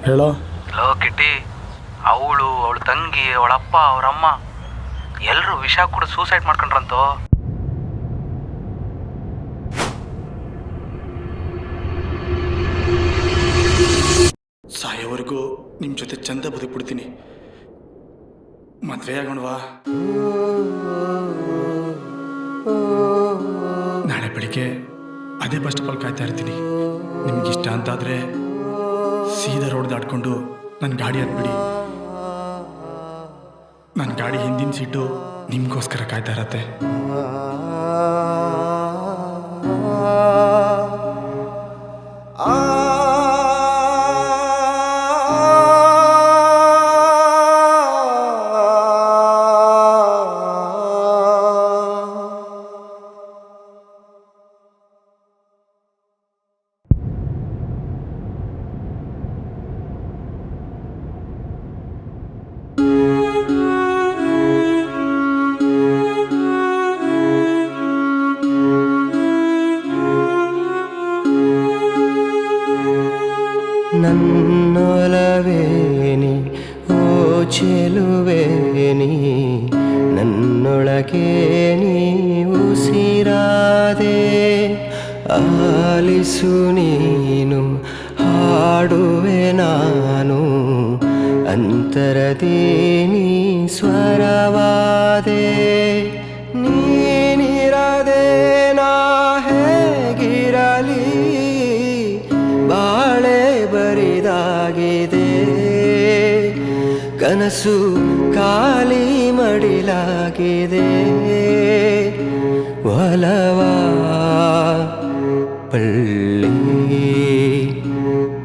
ಹೇಳೋ. ಲೋ ಕಿಟ್ಟಿ, ಅವಳು ಅವಳ ತಂಗಿ ಅವಳಪ್ಪ ಅವರಮ್ಮ ಎಲ್ಲರೂ ವಿಷ ಕೂಡ ಸೂಸೈಡ್ ಮಾಡ್ಕೊಂಡ್ರಂತೋ. ಸಾಯೋವರೆಗೂ ನಿಮ್ಮ ಜೊತೆ ಚಂದ ಬದುಕ್ಬಿಡ್ತೀನಿ. ಮದುವೆ ಆಗೋಣವಾ? ನಾಳೆ ಬೆಳಿಗ್ಗೆ ಅದೇ ಬಸ್ ಸ್ಟಾಪಲ್ಲಿ ಕಾಯ್ತಾ ಇರ್ತೀನಿ. ನಿಮಗಿಷ್ಟ ಅಂತಾದರೆ ಸೀದಾ ರೋಡ್ ದಾಟ್ಕೊಂಡು ನನ್ನ ಗಾಡಿ ಹತ್ಬಿಡಿ. ನನ್ನ ಗಾಡಿ ಹಿಂದಿನ ಸೀಟು ನಿಮಗೋಸ್ಕರ ಕಾಯ್ತಾ ಇರತ್ತೆ. ನನ್ನೊಲವೇನಿ ಓ ಚೆಲುವೇನಿ, ನನ್ನೊಳಗೆ ನೀ ಉಸಿರಾದೆ. ಆಲಿಸು ನೀನು ಹಾಡುವೆ ನಾನು, ಅಂತರದಿ ನೀ ಸ್ವರವಾದೆ. ನೀನಿರದೆ ನಾ ಹೇಗಿರಲಿ, ಬಾಳೆ ಬರಿದಾಗಿದೆ. ಕನಸು ಖಾಲಿ ಮಡಿಲಾಗಿದೆ. ಒಲವ ಪಳ್ಳಿ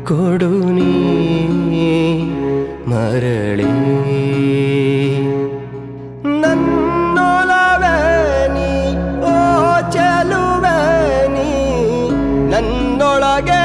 ಕೊಡು ನೀ ಮರಳಿ. ನನ್ನೊಲವೇ ನೀ ಓ ಚೆಲುವೆ ನೀ, ನನ್ನೊಳಗೆ